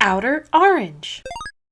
Outer Orange.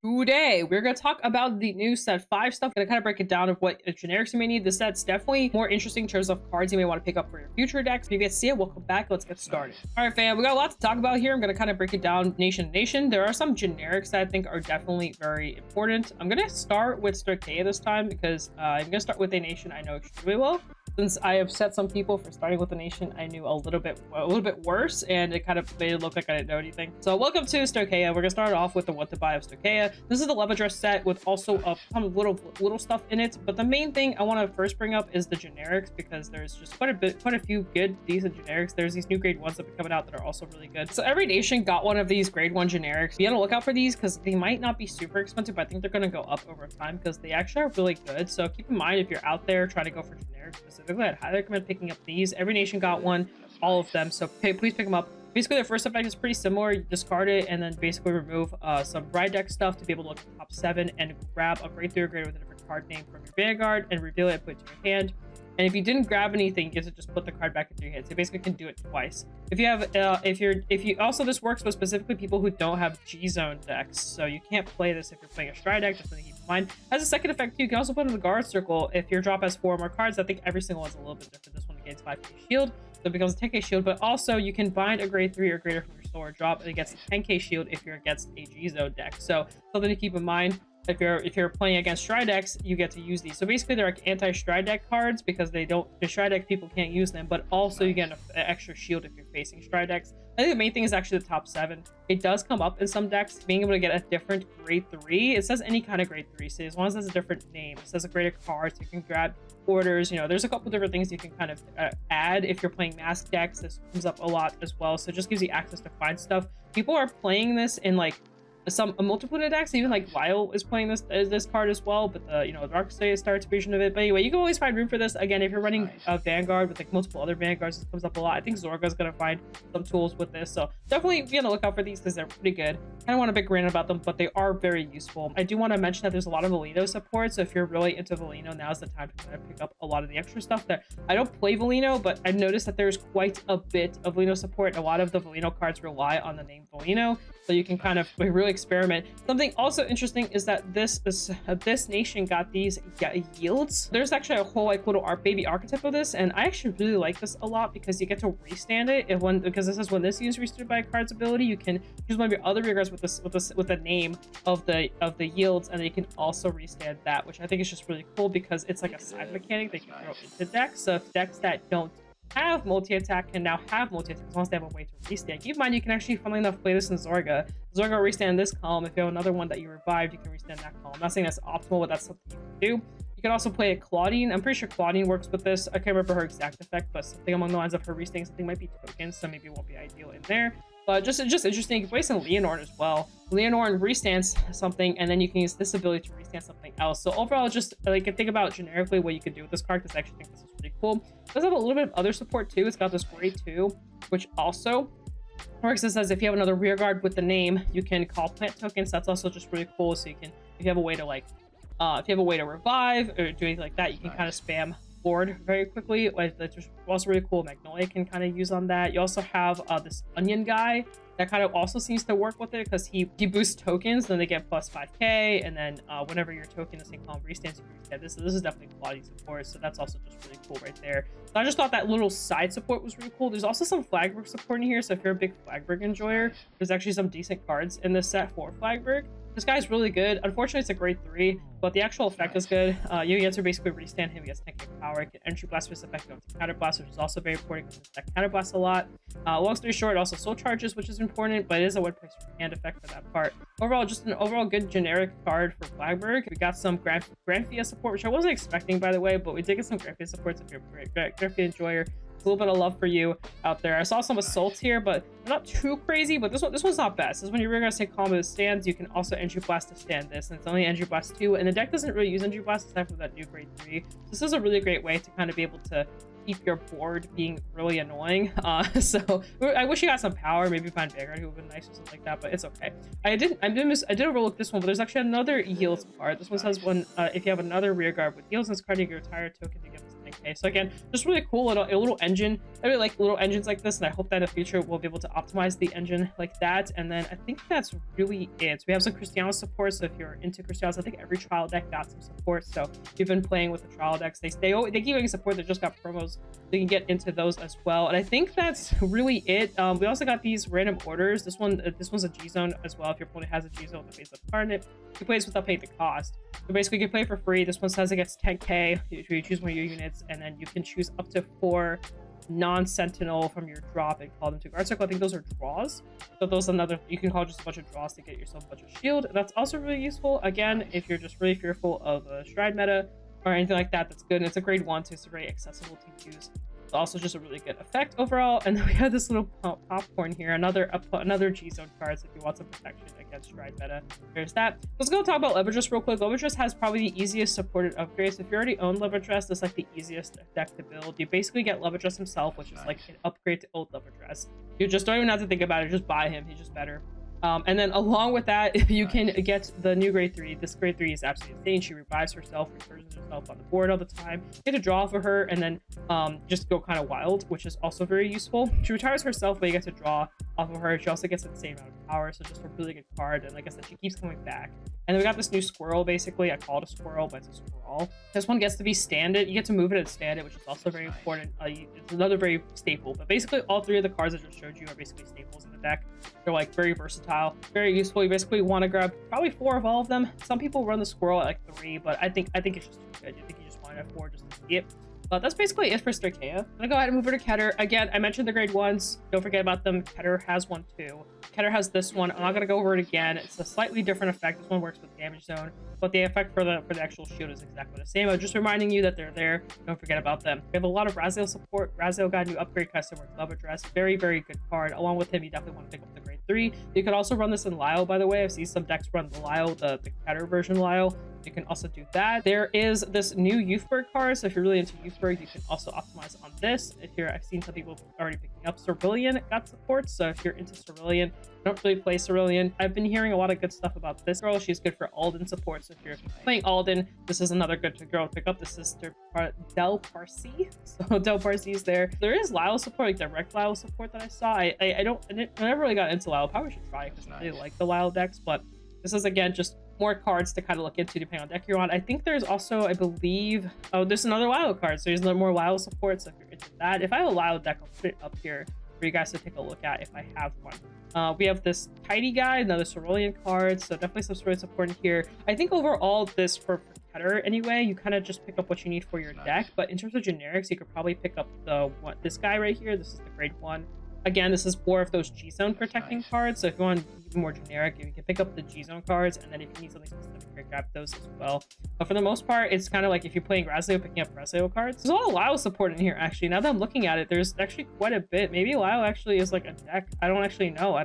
Today, we're going to talk about the new set 5 stuff. Going to kind of break it down of what generics you may need. The set's definitely more interesting in terms of cards you may want to pick up for your future decks. If you guys see it, welcome back. Let's get started. All right, fam, we got a lot to talk about here. I'm going to kind of break it down nation to nation. There are some generics that I think are definitely very important. I'm going to start with Stoicheia this time because I'm going to start with a nation I know extremely well. Since I upset some people for starting with the nation I knew a little bit worse, and it kind of made it look like I didn't know anything. So welcome to Stoicheia. We're gonna start off with the what to buy of Stoicheia. This is the love address set with also a ton of little stuff in it. But the main thing I want to first bring up is the generics, because there's just quite a few good, decent generics. There's these new grade 1s that are coming out that are also really good. So every nation got one of these grade 1 generics. Be on the lookout for these because they might not be super expensive, but I think they're gonna go up over time because they actually are really good. So keep in mind if you're out there trying to go for generics specifically, I'd highly recommend picking up these. Every nation got one, all of them, so please pick them up. Basically, their first effect is pretty similar. You discard it and then basically remove some ride deck stuff to be able to look at the top 7 and grab a grade 3 or greater with a different card name from your Vanguard and reveal it and put it to your hand. And if you didn't grab anything, you get to just put the card back into your hand. So you basically can do it twice. If you have, also this works with specifically people who don't have G-Zone decks. So you can't play this if you're playing a Stride deck, just something to keep in mind. As a second effect, you can also put it in the guard circle. If your drop has 4 or more cards, I think every single one's a little bit different. This one gains 5k shield, so it becomes a 10k shield. But also you can bind a grade 3 or greater from your store drop, and it gets a 10k shield if you're against a G-Zone deck. So something to keep in mind. If you're playing against Stride decks, you get to use these. So basically, they're like anti-Stride deck cards because the Stride deck people can't use them, but also you get an extra shield if you're facing Stride decks. I think the main thing is actually the top 7. It does come up in some decks, being able to get a different grade 3. It says any kind of grade 3, so as long as it has a different name, it says a grade of cards, you can grab orders. You know, there's a couple different things you can kind of add if you're playing mask decks. This comes up a lot as well, so it just gives you access to find stuff. People are playing this in like a multiple decks, even like Lyle is playing this card as well, but the Darkseid starts version of it. But anyway, you can always find room for this. Again, if you're running a Vanguard with like multiple other Vanguards, this comes up a lot. I think Zorga's gonna find some tools with this, so definitely be on the lookout for these because they're pretty good. I don't want to be granted about them, but they are very useful. I do want to mention that there's a lot of Valino support, so if you're really into Valino, now's the time to kind of pick up a lot of the extra stuff. That I don't play Valino, but I've noticed that there's quite a bit of Valino support. A lot of the Valino cards rely on the name Valino, so you can kind of really experiment. Something also interesting is that this nation got these yields. There's actually a whole like little baby archetype of this, and I actually really like this a lot because you get to restand it because this is when this is restored by a card's ability. You can use one of your other regards with the name of the yields, and then you can also restand that, which I think is just really cool because it's like a side mechanic that you can throw into decks. So if decks that don't have multi-attack can now have multi-attack as long as they have a way to restand. Keep in mind, you can actually, funnily enough, play this in Zorga. Zorga will restand this column. If you have another one that you revived, you can restand that column. I'm not saying that's optimal, but that's something you can do. You can also play a Claudine. I'm pretty sure Claudine works with this. I can't remember her exact effect, but something along the lines of her restanding something might be tokens, so maybe it won't be ideal in there. But just interesting. You can play some Leonore as well. Leonore restands something, and then you can use this ability to restand something else. So overall, just like think about generically what you could do with this card, because I actually think this is pretty cool. It does have a little bit of other support too. It's got this grade 2, which also works. It says if you have another rear guard with the name, you can call plant tokens. That's also just really cool. So you can, if you have a way to like, if you have a way to revive or do anything like that, you can kind of spam board very quickly. That's also really cool. Magnolia can kind of use on that. You also have this onion guy that kind of also seems to work with it because he boosts tokens, then they get plus 5k, and then whenever your token in the same column restands, you can restand this. So this is definitely quality support, so that's also just really cool right there. So I just thought that little side support was really cool. There's also some Flagberg support in here, so if you're a big Flagberg enjoyer, there's actually some decent cards in this set for Flagberg. This guy's really good. Unfortunately, it's a grade 3, but the actual effect is good. You get to basically restand him. He gets 10k power. He can entry blast with this effect. Counter blast, which is also very important because that counter blast a lot. Long story short, also soul charges, which is important, but it is a one place hand effect for that part. Overall, just an overall good generic card for Flagberg. We got some Granfia support, which I wasn't expecting, by the way, but we did get some Granfia support. So if you're a Granfia enjoyer, a little bit of love for you out there. I saw some assaults here, but not too crazy. But this one's not best. This is when you're gonna say combo stands, you can also entry blast to stand this, and it's only entry blast 2, and the deck doesn't really use entry blast except for that new grade 3. This is a really great way to kind of be able to keep your board being really annoying. So I wish you got some power, maybe find Vanguard who would have been nice or something like that, but it's okay. I did overlook this one, but there's actually another yields card. This one says when if you have another rear guard with yields in this card, you can retire a token to get this 10k. So again, just really cool little engine. I really like little engines like this, and I hope that in the future we'll be able to optimize the engine like that. And then I think that's really it. So we have some Cristiano support, so if you're into Cristianos, I think every trial deck got some support. So if you've been playing with the trial decks, they keep getting support. They just got promos, so you can get into those as well. And I think that's really it. We also got these random orders. This one's a G zone as well. If your opponent has a G zone with a base up card in it, you play this without paying the cost. So basically, you can play for free. This one says it gets 10k. You choose one of your units, and then you can choose up to 4 non-sentinel from your drop and call them to guard circle. I think those are draws. So those another, you can call just a bunch of draws to get yourself a bunch of shield. That's also really useful. Again, if you're just really fearful of a stride meta or anything like that, that's good. And it's a grade 1, so it's very accessible to use. It's also just a really good effect overall. And then we have this little popcorn here, another G zone card. So if you want some protection against stride meta, there's that. Let's go talk about Leverages real quick. Leverages has probably the easiest supported upgrades. If you already own Leverages, that's like the easiest deck to build. You basically get Leverages himself, which is like an upgrade to old Leverages. You just don't even have to think about it. Just buy him. He's just better. And then along with that, you can get the new grade 3. This grade 3 is absolutely insane. She revives herself, recursions herself on the board all the time. You get to draw for her and then just go kind of wild, which is also very useful. She retires herself, but you get to draw off of her. She also gets the same amount of power, so just a really good card. And like I said, she keeps coming back. And then we got this new squirrel, basically. I call it a squirrel, but it's a squirrel. This one gets to be stand-it. You get to move it and stand it, which is also very important. It's another very staple. But basically, all 3 of the cards I just showed you are basically staples in the deck. They're like very versatile, very useful. You basically want to grab probably 4 of all of them. Some people run the squirrel at like 3, but I think it's just too good. I think you just want to have 4 just to see it. But that's basically it for Stoicheia. I'm gonna go ahead and move over to Keter. Again, I mentioned the grade 1s. Don't forget about them. Keter has one too. Keter has this one. I'm not gonna go over it again. It's a slightly different effect. This one works with damage zone, but the effect for the actual shield is exactly the same. I'm just reminding you that they're there. Don't forget about them. We have a lot of Raziel support. Raziel got a new upgrade customer love address. Very, very good card. Along with him, you definitely want to pick up the grade 3. You could also run this in Lyle, by the way. I've seen some decks run the Lyle, the Keter version Lyle. You can also do that. There is this new Youthberg card, so if you're really into Youthberg, you can also optimize on this. Here, I've seen some people already picking up Cerulean got support, so if you're into Cerulean, don't really play Cerulean. I've been hearing a lot of good stuff about this girl. She's good for Alden support, so if you're playing Alden, this is another good girl to pick up. This is Del Parsi. So Del Parsi is there. There is Lyle support, like direct Lyle support that I saw. I never really got into Lyle. Probably should try it because I really like the Lyle decks, but this is again just more cards to kind of look into depending on deck you're on. I think there's also, I believe, oh, there's another Lyle card, so there's more Lyle support. So if you're into that, if I have a Lyle deck, I'll put it up here for you guys to take a look at if I have one. We have this Tidy guy, another Cerulean card, so definitely some Cerulean support in here. I think overall this for Keter anyway, you kind of just pick up what you need for your deck, but in terms of generics, you could probably pick up this guy right here. This is the grade 1. Again, this is more of those G-Zone protecting cards, so if you want even more generic, you can pick up the G-Zone cards, and then if you need something specific, you can grab those as well. But for the most part, it's kind of like if you're playing Raziel, picking up Raziel cards. There's a lot of Lyle support in here, actually. Now that I'm looking at it, there's actually quite a bit. Maybe Lyle actually is like a deck. I don't actually know. I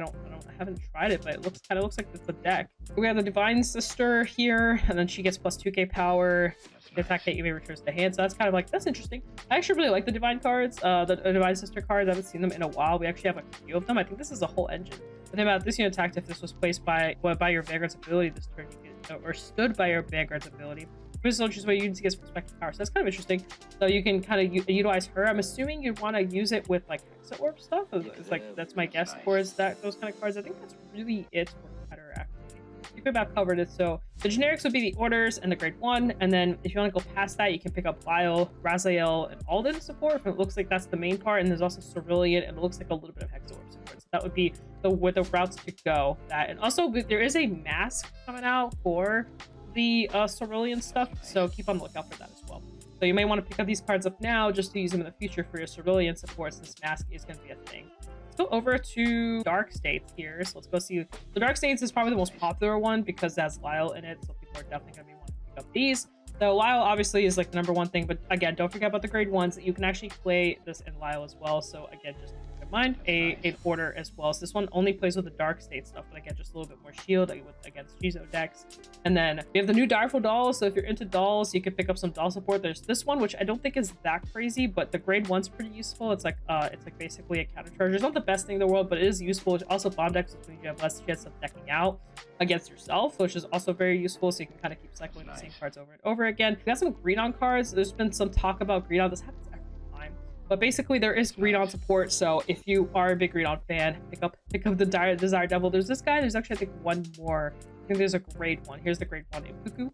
haven't tried it, but it kind of looks like it's a deck. We have the Divine Sister here, and then she gets plus 2k power. The attack that you may returns to hand, so that's kind of like, that's interesting. I actually really like the Divine cards, the Divine Sister cards. I haven't seen them in a while. We actually have a few of them. I think this is a whole engine. The thing about this unit attacked, if this was placed by your Vanguard's ability this turn, you could, or stood by your Vanguard's ability, this is just where you get perspective power. So that's kind of interesting. So you can kind of utilize her. I'm assuming you'd want to use it with like Hexa Orb stuff. It's like, that's my guess towards those kind of cards. I think that's really it for Keter, actually. You've about covered it. So the generics would be the orders and the grade 1, and then if you want to go past that, you can pick up Lyle, Raziel, and Alden support. It looks like that's the main part, and there's also Cerulean, and it looks like a little bit of Hexa Orb support. So that would be the routes to go. That, and also there is a mask coming out for the Cerulean stuff, so keep on the lookout for that as well. So you may want to pick up these cards up now just to use them in the future for your Cerulean support, since mask is going to be a thing. Let's go over to Dark States here. So let's go see. The Dark States is probably the most popular one because it has Lyle in it, so people are definitely going to be wanting to pick up these. So Lyle obviously is like the #1 thing, but again, don't forget about the grade 1s. You can actually play this in Lyle as well. So again, just don't mind, an order as well. So this one only plays with the dark state stuff, but again, just a little bit more shield against Jizo decks. And then we have the new Direful Dolls. So if you're into dolls, you can pick up some doll support. There's this one, which I don't think is that crazy, but the grade 1's pretty useful. It's like basically a counter charge. It's not the best thing in the world, but it is useful. It's also bomb decks, which means you have less chance of decking out against yourself, which is also very useful. So you can kind of keep cycling the same cards over and over again. We got some green on cards. There's been some talk about green on. This happens every time, but basically there is green on support. So if you are a big green on fan, pick up the Desire Devil. There's this guy. There's actually I think one more. I think there's a grade 1. Here's the grade 1 Ipuku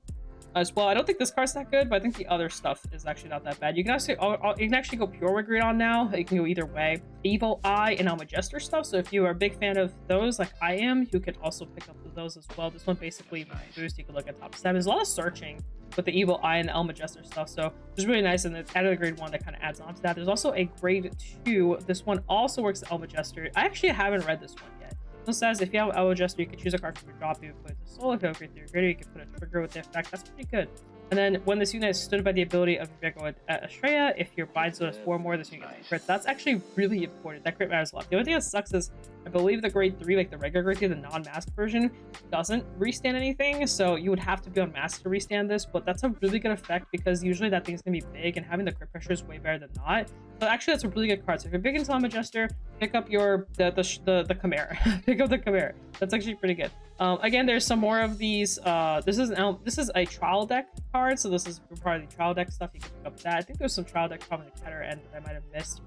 as well. I don't think this card's that good, but I think the other stuff is actually not that bad. You can actually go pure with green on now. You can go either way. Evil Eye and Almajester stuff. So if you are a big fan of those, like I am, you could also pick up those as well. This one basically boost. You can look at top 7. There's a lot of searching with the Evil Eye and the Almajester stuff, so it's really nice. And it's added a grade 1 that kind of adds on to that. There's also a grade 2. This one also works the Almajester. I actually haven't read this one yet. It says if you have Almajester, you can choose a card from your drop. You can put it to soul. If you have grade 3 or greater, you can put a trigger with the effect. That's pretty good. And then when this unit is stood by the ability of Vanguard Stoicheia, if your bind zone is 4 or more, this unit gets a crit. That's actually really important. That crit matters a lot. The only thing that sucks is I believe the grade 3, like the regular grade 3, the non-mask version, doesn't restand anything. So you would have to be on mask to restand this, but that's a really good effect because usually that thing's gonna be big and having the crit pressure is way better than not. So actually that's a really good card. So if you're big into Almajester, pick up the Chimera. Pick up the Chimera. That's actually pretty good. Again, there's some more of these. This is a trial deck card, so this is part of the trial deck stuff. You can pick up that. I think there's some trial deck probably the Keter end that I might have missed.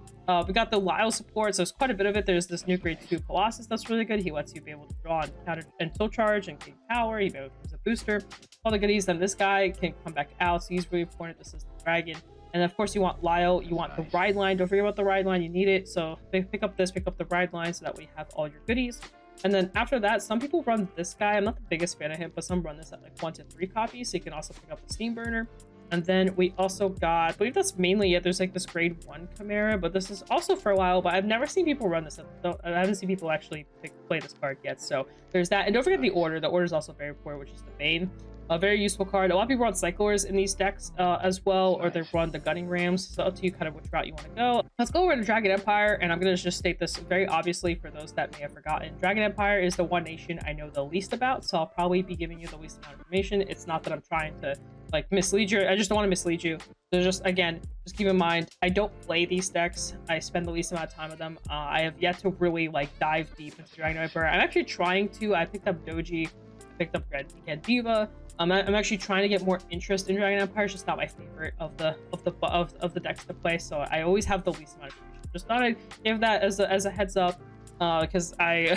We got the Lyle support, so there's quite a bit of it. There's this new grade 2 Colossus that's really good. He lets you be able to draw and counter and tilt charge and gain power. He becomes a booster. All the goodies. Then this guy can come back out, so he's really important. This is the dragon. And of course you want Lyle, you want the ride line. Don't forget about the ride line, you need it. So pick up this, pick up the ride line so that way you have all your goodies. And then after that, some people run this guy. I'm not the biggest fan of him, but some run this at like 1 to 3 copies. So you can also pick up the Steam Burner. And then we also got, I believe that's mainly it. There's like this grade 1 Chimera, but this is also for a while, but I've never seen people run this. I haven't seen people actually play this card yet. So there's that. And don't forget the order. The order is also very important, which is the Bane. A very useful card. A lot of people run Cyclers in these decks as well, or they run the Gunning Rams. So up to you kind of which route you want to go. Let's go over to Dragon Empire, and I'm going to just state this very obviously for those that may have forgotten. Dragon Empire is the one nation I know the least about, so I'll probably be giving you the least amount of information. It's not that I'm trying to like mislead you. I just don't want to mislead you. So just again, just keep in mind, I don't play these decks. I spend the least amount of time with them. I have yet to really like dive deep into Dragon Empire. I'm actually trying to. I picked up Doji, picked up Gandiva. I'm actually trying to get more interest in Dragon Empire. It's just not my favorite of the decks to play. So I always have the least amount of information. Just thought I'd give that as a heads up, because I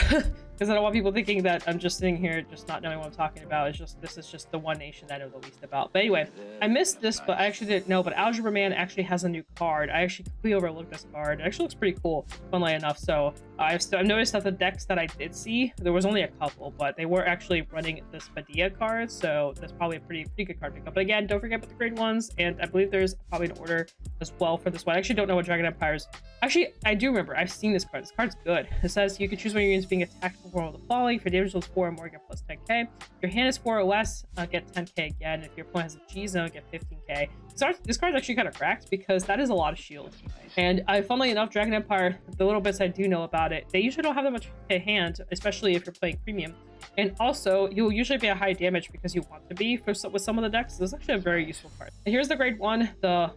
don't want people thinking that I'm just sitting here just not knowing what I'm talking about. It's just this is just the one nation that I know the least about. But anyway, I missed this, but I actually didn't know. But Algebra Man actually has a new card. I actually completely overlooked this card. It actually looks pretty cool, funnily enough. So I've noticed that the decks that I did see, there was only a couple, but they were actually running this Padilla card. So that's probably a pretty good card pickup. But again, don't forget about the grade 1s, and I believe there's probably an order as well for this one. I actually don't know what Dragon Empire's. Actually, I do remember. I've seen this card. This card's good. It says you can choose when your unit's being attacked before the falling. For damage levels 4 or more, get plus 10k. If your hand is 4 or less, get 10k again. If your opponent has a G zone, get 15k. This card's actually kind of cracked because that is a lot of shield. And funnily enough, Dragon Empire, the little bits I do know about it, they usually don't have that much hand, especially if you're playing premium. And also, you'll usually be at high damage because you want to be with some of the decks. This is actually a very useful card. And here's the grade 1,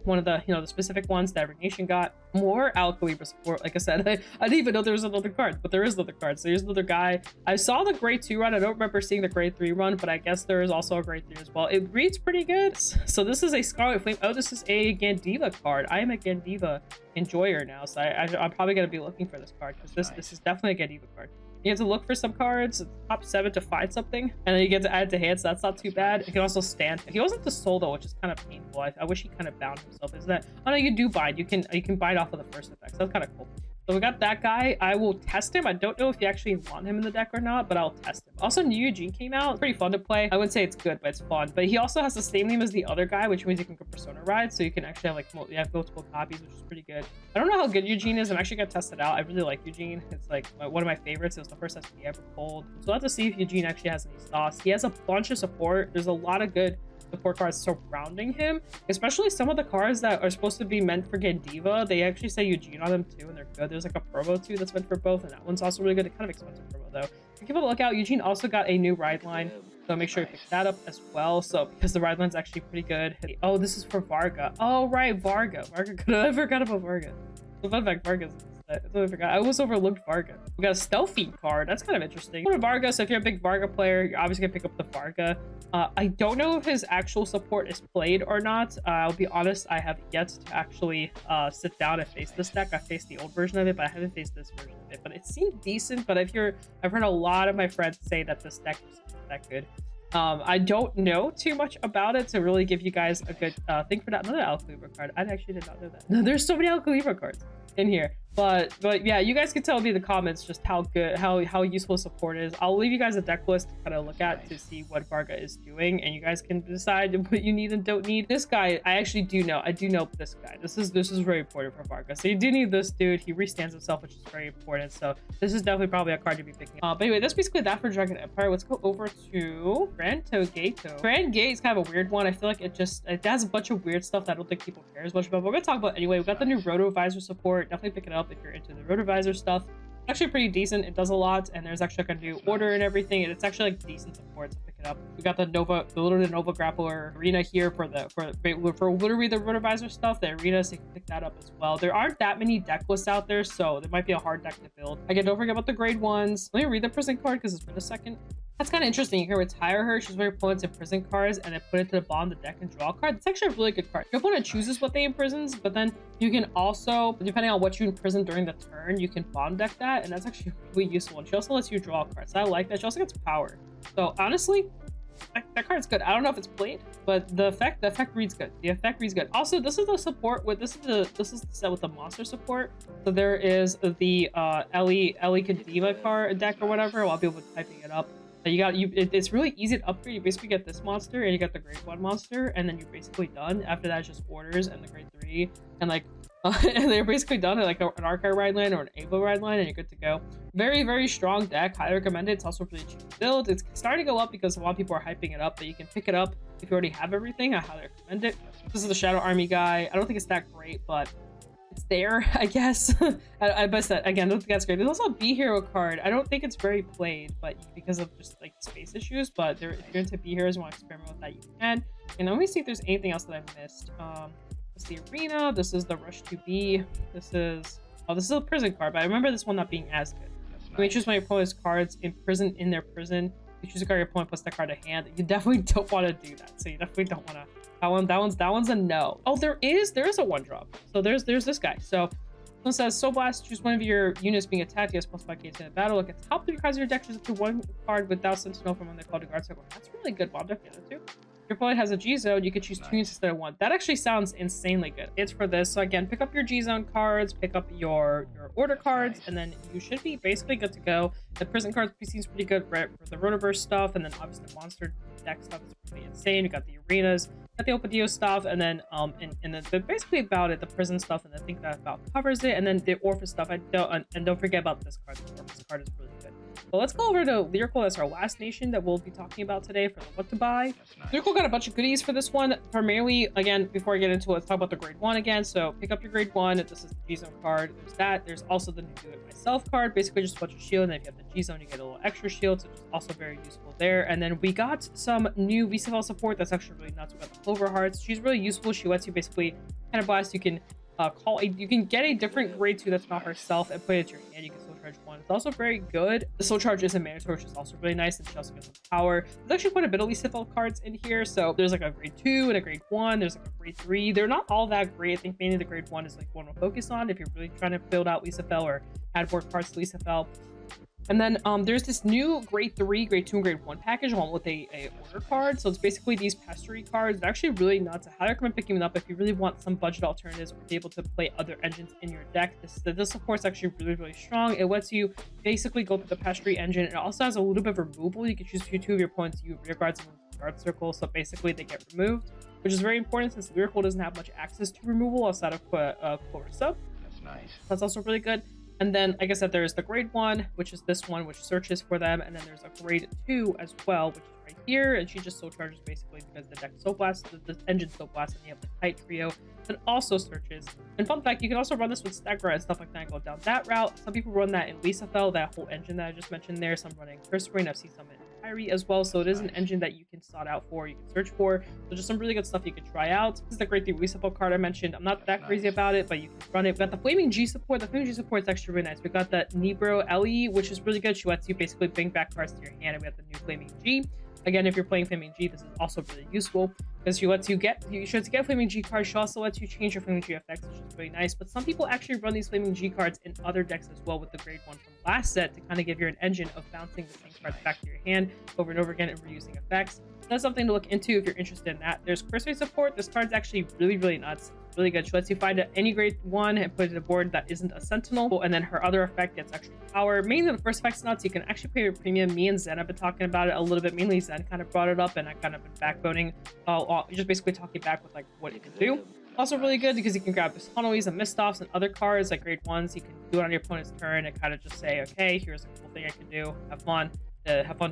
one of the the specific ones that every nation got. More Alcalibra support. Like I said, I didn't even know there was another card, but there is another card. So here's another guy. I saw the grade 2 run. I don't remember seeing the grade 3 run, but I guess there is also a grade 3 as well. It reads pretty good. So this is a Scarlet Flame. Oh, this is a Gandiva card. I am a Gandiva enjoyer now, so I'm probably going to be looking for this card because this is definitely a Gandiva card. You have to look for some cards, top 7 to find something, and then you get to add it to hand, so that's not too bad. You can also stand. He wasn't the soul though, which is kind of painful. I wish he kind of bound himself. Is that? Oh no, you do bind. You can bind off of the first effect. So that's kind of cool. So we got that guy. I will test him. I don't know if you actually want him in the deck or not, but I'll test him. Also, New Eugene came out. It's pretty fun to play. I wouldn't say it's good, but it's fun. But he also has the same name as the other guy, which means you can go Persona Ride. So you can actually have multiple copies, which is pretty good. I don't know how good Eugene is. I'm actually gonna test it out. I really like Eugene. It's like one of my favorites. It was the first SP I ever pulled. So we'll have to see if Eugene actually has any sauce. He has a bunch of support. There's a lot of good support cards surrounding him, especially some of the cards that are supposed to be meant for Gandiva. They actually say Eugene on them too, and they're good. There's like a promo too that's meant for both, and that one's also really good. It's kind of expensive promo though. So keep a lookout. Eugene also got a new ride line, so make sure you pick that up as well. So because the ride line's actually pretty good. Oh, this is for Varga. Oh right, Varga. I forgot about Varga. The fun fact, Varga's. I totally forgot. I almost overlooked Varga. We got a Stealthy card. That's kind of interesting. Go to Varga. So if you're a big Varga player, you're obviously gonna pick up the Varga. I don't know if his actual support is played or not. I'll be honest, I have yet to actually sit down and face this deck. I faced the old version of it, but I haven't faced this version of it. But it seemed decent. But I've heard a lot of my friends say that this deck isn't that good. I don't know too much about it to really give you guys a good thing for that. Another Alcalibra card. I actually did not know that. No, there's so many Alcalibra cards in here. But yeah, you guys can tell me in the comments just how good, how useful support is. I'll leave you guys a deck list to kind of look at to see what Varga is doing, and you guys can decide what you need and don't need. This guy, I actually do know. I do know this guy. This is very important for Varga. So you do need this dude. He restands himself, which is very important. So this is definitely probably a card to be picking up. But anyway, that's basically that for Dragon Empire. Let's go over to Brandt Gate. Brandt Gate is kind of a weird one. I feel like it has a bunch of weird stuff that I don't think people care as much about. But we're gonna talk about it anyway. We got the new Roto Visor support. Definitely pick it up if you're into the Roto Visor stuff. It's actually pretty decent. It does a lot, and there's actually like a new order and everything, and it's actually like decent support, so pick it up. We got the literally Nova Grappler arena here for literally the Roto Visor stuff, the arena, so you can pick that up as well. There aren't that many deck lists out there, so there might be a hard deck to build. Again, don't forget about the grade ones. Let me read the prison card because it's been a second. That's kind of interesting. You can retire her. She's very opponents in prison cards, and then put it to the bottom of the deck and draw a card. It's actually a really good card. Your opponent chooses what they imprisons, but then you can also, depending on what you imprison during the turn, you can bottom deck that, and that's actually really useful. And she also lets you draw cards. So I like that. She also gets power. So honestly, that card's good. I don't know if it's played, but the effect reads good. The effect reads good. Also, this is the support with this is the set with the monster support. So there is the Ellie Kadima card deck or whatever. I'll be able to typing it up. It's really easy to upgrade. You basically get this monster and you get the grade 1 monster, and then you're basically done. After that, it's just orders and the grade 3, and like and they're basically done at like an Archive ride line or an Avo ride line, and you're good to go. Very strong deck. Highly recommend it. It's also really cheap to build. It's starting to go up because a lot of people are hyping it up, but you can pick it up if you already have everything. I highly recommend it. This is the Shadow Army guy. I don't think it's that great, but it's there, I guess. I best that again. I don't think that's great. There's also a B Hero card. I don't think it's very played, but because of just like space issues. But if you're into B Heroes and want to experiment with that, you can. And let me see if there's anything else that I missed. This is the arena. This is the Rush to B. This is a prison card, but I remember this one not being as good. You may choose one of your opponent's cards in their prison. You choose a card your opponent puts that card to hand. You definitely don't want to do that. So you definitely don't want to. That one's a no. Oh, there is a 1-drop. So there's this guy. So one says Soul Blast, choose one of your units being attacked. You have +5 KT in the battle. Look at the top 3 cards of your deck, choose up to 1 card without Sentinel from when they call the guard circle. That's really good. Bomb deck the other 2. Your opponent has a G-Zone, you could choose 2 units instead of 1. That actually sounds insanely good. It's for this. So again, pick up your G-Zone cards, pick up your order cards, and then you should be basically good to go. The prison cards seems pretty good for the Rotoverse stuff, and then obviously the monster deck stuff is pretty insane. You got the arenas, got the Open Dio stuff, and then basically about it, the prison stuff, and I think that about covers it. And then the Orphis stuff. Don't forget about this card. The Orphis card is really good. But let's go over to Lyrical. That's our last nation that we'll be talking about today for what to buy. Lyrical got a bunch of goodies for this one. Primarily, again, before I get into it, let's talk about the grade 1 again. So pick up your grade 1. This is the G-Zone card. There's that. There's also the new Do It Myself card. Basically just a bunch of shield. And then if you have the G-Zone, you get a little extra shield. So it's also very useful there. And then we got some new VCFL support. That's actually really nuts. We got the Clover Hearts. She's really useful. She lets you basically kind of blast. You can you can get a different grade 2 that's not herself and put it into your hand. You can Soul Charge 1. It's also very good. The Soul Charge isn't mandatory, which is also really nice, and she also gets some power. There's actually quite a bit of VCFL cards in here. So there's like a grade 2 and a grade 1. There's like a grade 3. They're not all that great. I think mainly the grade 1 is like one to focus on if you're really trying to build out VCFL or add more cards to VCFL. And then there's this new grade 3, grade 2, and grade 1 package along with a order card. So it's basically these pestery cards. They're actually really nuts. I highly recommend picking them up if you really want some budget alternatives or be able to play other engines in your deck. This support's actually really strong. It lets you basically go through the pestery engine. It also has a little bit of removal. You can choose 2 of your opponent's rear guards and guard circle. So basically they get removed, which is very important since Lyrical doesn't have much access to removal outside of Clarissa. That's nice. That's also really good. And then, like I said, there's the grade 1, which is this one, which searches for them. And then there's a grade 2 as well, which is right here, and she just soul charges basically because the deck soul blasts, the engine soul blasts, and you have the Kite trio that also searches. And fun fact, you can also run this with Stagger and stuff like that and go down that route. Some people run that in Lisafel, that whole engine that I just mentioned there. Some running Cursory, and I've seen some in Kyrie as well. So it is an engine that you can sought out for, you can search for. So just some really good stuff you can try out. This is the Great 3 Lisafel card I mentioned. I'm not that crazy about it, but you can run it. We got the Flaming G support. The Flaming G support is actually really nice. We got the Nebro Ellie, which is really good. She lets you basically bring back cards to your hand, and we have the new Flaming G. Again, if you're playing Flaming G, this is also really useful because she lets you get Flaming G cards. She also lets you change your Flaming G effects, which is really nice. But some people actually run these Flaming G cards in other decks as well with the grade 1 from last set to kind of give you an engine of bouncing the same cards back to your hand over and over again and reusing effects. That's something to look into if you're interested in that. There's Cursory support. This card's actually really nuts. Really good. She lets you find any grade 1 and put it in a board that isn't a Sentinel, and then her other effect gets extra power. Mainly the first effect's nuts. You can actually pay your premium. Me and Zen have been talking about it a little bit. Mainly Zen kind of brought it up, and I kind of been backboning, just basically talking back with like what it can do. Also really good because you can grab this Honois and Mistoffs and other cards like grade 1s. You can do it on your opponent's turn and kind of just say, okay, here's a cool thing I can do. Have fun.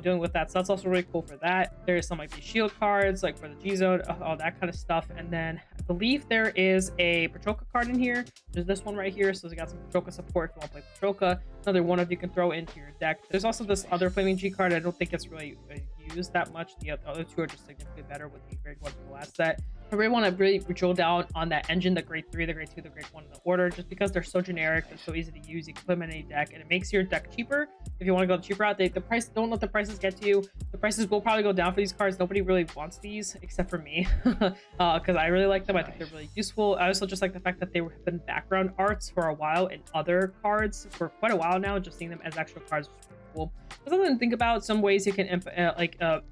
Doing with that. So that's also really cool for that. There's some like these shield cards like for the G zone, all that kind of stuff. And then I believe there is a Patroka card in here. There's this one right here, so we got some Patroka support if you want to play Patroka. Another one of you can throw into your deck. There's also this other Flaming G card. I don't think it's really used that much. The other two are just significantly better with the grade 1 from the last set. I really want to really drill down on that engine, the grade 3, the grade 2, the grade 1 in the order, just because they're so generic, they're so easy to use. You can put them in any deck, and it makes your deck cheaper. If you want to go the cheaper route, the price, don't let the prices get to you. The prices will probably go down for these cards. Nobody really wants these except for me, because I really like them. I think they're really useful. I also just like the fact that they have been background arts for a while in other cards for quite a while now. Just seeing them as actual cards was really cool. There's something to think about. Some ways you can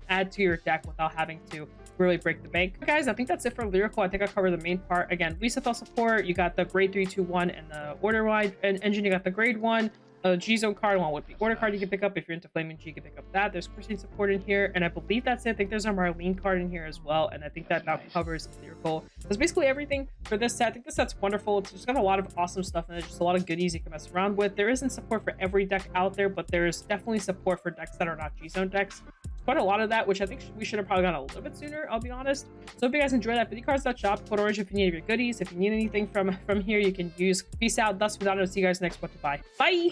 add to your deck without having to really break the bank. Guys, I think that's it for Lyrical. I think I covered the main part. Again, Lisafel support, you got the grade 3, 2, 1 and the order wide engine. You got the grade 1 G zone card, one with the order card you can pick up. If you're into Flaming G, you can pick up that. There's Crusade support in here, and I believe that's it. I think there's a Marlene card in here as well, and I think that about covers Lyrical. That's basically everything for this set. I think this set's wonderful. It's just got a lot of awesome stuff, and there's just a lot of goodies you can mess around with. There isn't support for every deck out there, but there's definitely support for decks that are not G zone decks. Quite a lot of that, which I think we should have probably gotten a little bit sooner, I'll be honest. So if you guys enjoyed that, FuzzyCards.shop, code orange if you need your goodies. If you need anything from here, you can use. Peace out. Thus, without, I'll see you guys next one. Bye.